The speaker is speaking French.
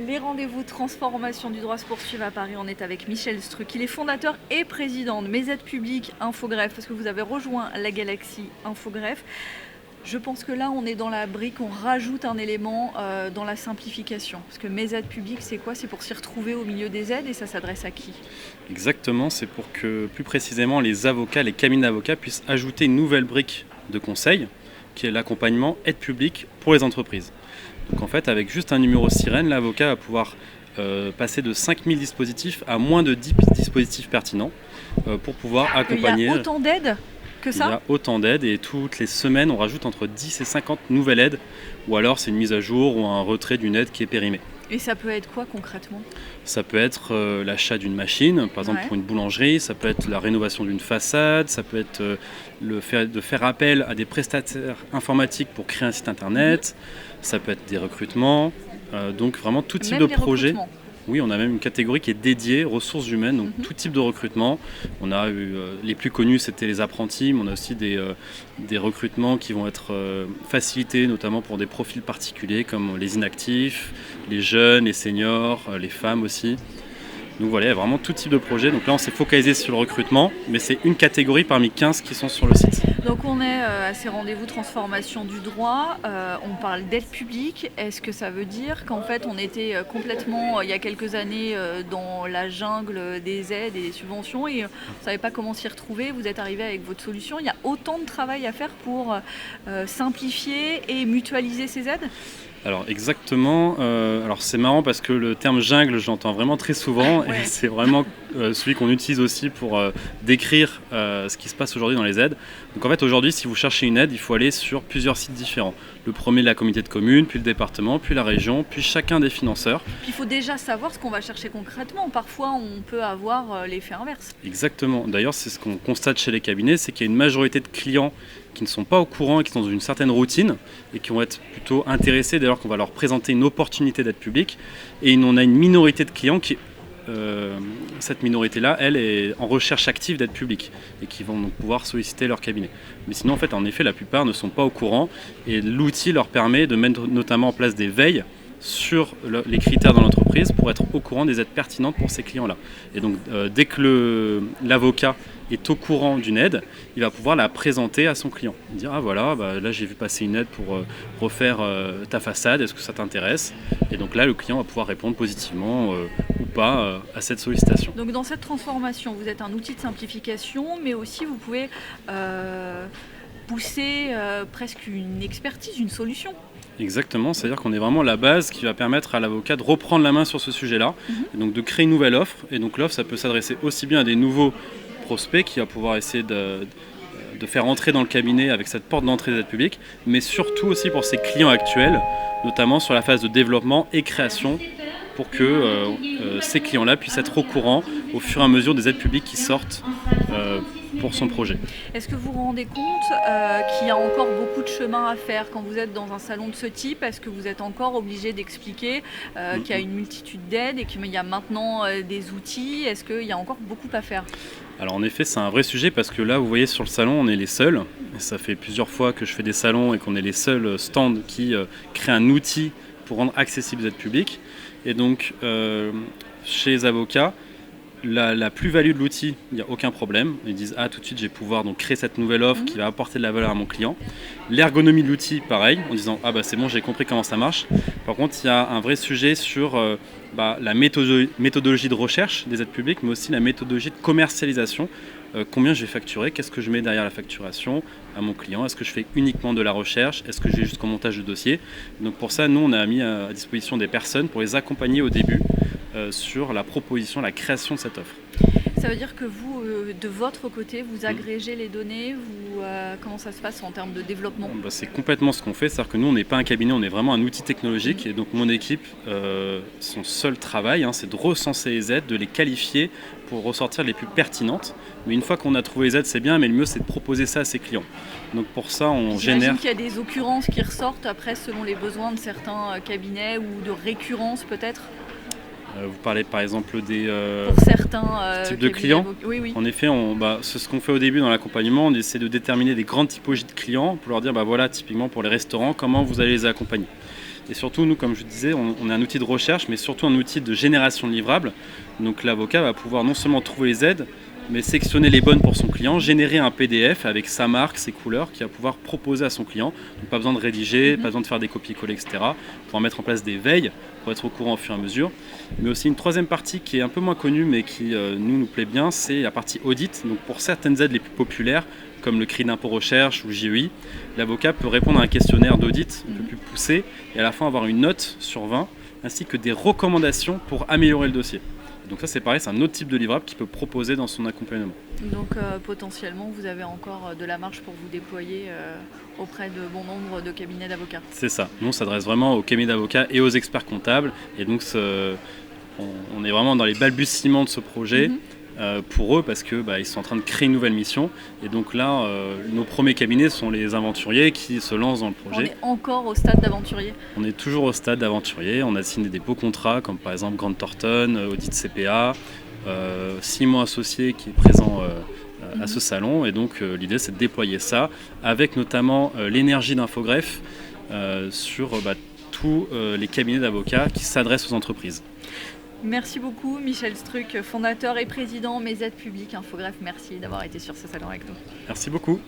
Les rendez-vous transformation du droit se poursuivent à Paris. On est avec Michel Struck. Il est fondateur et président de Mes Aides Publiques Infogreffe, parce que vous avez rejoint la galaxie Infogreffe. Je pense que là, on est dans la brique, on rajoute un élément dans la simplification. Parce que Mes Aides Publiques, c'est quoi? C'est pour s'y retrouver au milieu des aides, et ça s'adresse à qui? Exactement, c'est pour que plus précisément les avocats, les cabinets d'avocats puissent ajouter une nouvelle brique de conseil, qui est l'accompagnement aide publique pour les entreprises. Donc en fait, avec juste un numéro sirène, l'avocat va pouvoir passer de 5000 dispositifs à moins de 10 dispositifs pertinents pour pouvoir accompagner. Il y a autant d'aides que ça? Il y a autant d'aides et toutes les semaines, on rajoute entre 10 et 50 nouvelles aides, ou alors c'est une mise à jour ou un retrait d'une aide qui est périmée. Et ça peut être quoi concrètement? Ça peut être l'achat d'une machine, par exemple pour une boulangerie, ça peut être la rénovation d'une façade, ça peut être de faire appel à des prestataires informatiques pour créer un site internet, ça peut être des recrutements, donc vraiment tout type de projet. Oui, on a même une catégorie qui est dédiée ressources humaines, donc tout type de recrutement. On a eu, les plus connus, c'était les apprentis, mais on a aussi des recrutements qui vont être facilités, notamment pour des profils particuliers comme les inactifs, les jeunes, les seniors, les femmes aussi. Donc voilà, il y a vraiment tout type de projet. Donc là, on s'est focalisé sur le recrutement, mais c'est une catégorie parmi 15 qui sont sur le site. Donc on est à ces rendez-vous transformation du droit, on parle d'aide publique. Est-ce que ça veut dire qu'en fait on était complètement, il y a quelques années, dans la jungle des aides et des subventions et on ne savait pas comment s'y retrouver? Vous êtes arrivé avec votre solution. Il y a autant de travail à faire pour simplifier et mutualiser ces aides? Alors exactement, alors c'est marrant parce que le terme jungle, j'entends vraiment très souvent et c'est vraiment celui qu'on utilise aussi pour décrire ce qui se passe aujourd'hui dans les aides. Donc en fait aujourd'hui, si vous cherchez une aide, il faut aller sur plusieurs sites différents. Le premier, la communauté de communes, puis le département, puis la région, puis chacun des financeurs. Puis il faut déjà savoir ce qu'on va chercher concrètement. Parfois on peut avoir l'effet inverse. Exactement, d'ailleurs c'est ce qu'on constate chez les cabinets, c'est qu'il y a une majorité de clients qui ne sont pas au courant et qui sont dans une certaine routine et qui vont être plutôt intéressés dès lors qu'on va leur présenter une opportunité d'aide publique. Et on a une minorité de clients qui, cette minorité-là, elle est en recherche active d'aide publique et qui vont donc pouvoir solliciter leur cabinet. Mais sinon, en fait, la plupart ne sont pas au courant et l'outil leur permet de mettre notamment en place des veilles sur les critères dans l'entreprise pour être au courant des aides pertinentes pour ces clients-là. Et donc, dès que l'avocat est au courant d'une aide, il va pouvoir la présenter à son client. Dire ah voilà, là j'ai vu passer une aide pour refaire ta façade, est-ce que ça t'intéresse? Et donc là le client va pouvoir répondre positivement ou pas à cette sollicitation. Donc dans cette transformation, vous êtes un outil de simplification, mais aussi vous pouvez pousser presque une expertise, une solution. Exactement, c'est-à-dire qu'on est vraiment la base qui va permettre à l'avocat de reprendre la main sur ce sujet-là, et donc de créer une nouvelle offre. Et donc l'offre, ça peut s'adresser aussi bien à des nouveaux prospect qui va pouvoir essayer de faire entrer dans le cabinet avec cette porte d'entrée des aides publiques, mais surtout aussi pour ses clients actuels, notamment sur la phase de développement et création, pour que ces clients-là puissent être au courant au fur et à mesure des aides publiques qui sortent pour son projet. Est-ce que vous vous rendez compte qu'il y a encore beaucoup de chemin à faire quand vous êtes dans un salon de ce type? Est-ce que vous êtes encore obligé d'expliquer qu'il y a une multitude d'aides et qu'il y a maintenant des outils? Est-ce qu'il y a encore beaucoup à faire? Alors en effet, c'est un vrai sujet parce que là, vous voyez sur le salon, on est les seuls. Et ça fait plusieurs fois que je fais des salons et qu'on est les seuls stands qui créent un outil pour rendre accessibles les aides publiques. Et donc, chez les avocats, la plus-value de l'outil, il n'y a aucun problème. Ils disent tout de suite, je vais pouvoir donc créer cette nouvelle offre qui va apporter de la valeur à mon client. L'ergonomie de l'outil, pareil, en disant c'est bon, j'ai compris comment ça marche. Par contre, il y a un vrai sujet sur la méthodologie de recherche des aides publiques, mais aussi la méthodologie de commercialisation. Combien je vais facturer? Qu'est-ce que je mets derrière la facturation à mon client? Est-ce que je fais uniquement de la recherche? Est-ce que je vais jusqu'au montage de dossier? Donc pour ça, nous, on a mis à disposition des personnes pour les accompagner au début sur la proposition, la création de cette offre. Ça veut dire que vous, de votre côté, vous agrégez les données, comment ça se passe en termes de développement? C'est complètement ce qu'on fait, c'est-à-dire que nous, on n'est pas un cabinet, on est vraiment un outil technologique. Et donc mon équipe, son seul travail, c'est de recenser les aides, de les qualifier pour ressortir les plus pertinentes. Mais une fois qu'on a trouvé les aides, c'est bien, mais le mieux, c'est de proposer ça à ses clients. Donc pour ça, on génère... J'imagine qu'il y a des occurrences qui ressortent après selon les besoins de certains cabinets ou de récurrence peut-être? Vous parlez par exemple des Pour certains types de clients. Oui, oui. En effet, c'est ce qu'on fait au début dans l'accompagnement. On essaie de déterminer des grandes typologies de clients pour leur dire, voilà, typiquement pour les restaurants, comment vous allez les accompagner. Et surtout, nous, comme je disais, on est un outil de recherche, mais surtout un outil de génération de livrables. Donc l'avocat va pouvoir non seulement trouver les aides, mais sectionner les bonnes pour son client, générer un PDF avec sa marque, ses couleurs, qu'il va pouvoir proposer à son client. Donc pas besoin de rédiger, pas besoin de faire des copier-coller, etc. Pour mettre en place des veilles, pour être au courant au fur et à mesure. Mais aussi une troisième partie qui est un peu moins connue, mais qui nous plaît bien, c'est la partie audit. Donc pour certaines aides les plus populaires, comme le crédit d'impôt recherche ou JEI, l'avocat peut répondre à un questionnaire d'audit un peu plus poussé et à la fin avoir une note sur 20, ainsi que des recommandations pour améliorer le dossier. Donc ça c'est pareil, c'est un autre type de livrable qu'il peut proposer dans son accompagnement. Donc potentiellement vous avez encore de la marge pour vous déployer auprès de bon nombre de cabinets d'avocats. C'est ça, nous on s'adresse vraiment aux cabinets d'avocats et aux experts comptables et donc on est vraiment dans les balbutiements de ce projet. Pour eux parce que ils sont en train de créer une nouvelle mission et donc là nos premiers cabinets sont les aventuriers qui se lancent dans le projet. On est encore au stade d'aventurier. On est toujours au stade d'aventurier, on a signé des beaux contrats comme par exemple Grant Thornton, Audit CPA, Simon Associé qui est présent à ce salon et donc l'idée c'est de déployer ça avec notamment l'énergie d'Infogreffe sur tous les cabinets d'avocats qui s'adressent aux entreprises. Merci beaucoup Michel Struck, fondateur et président Mes Aides Publiques Infogreffe. Merci d'avoir été sur ce salon avec nous. Merci beaucoup.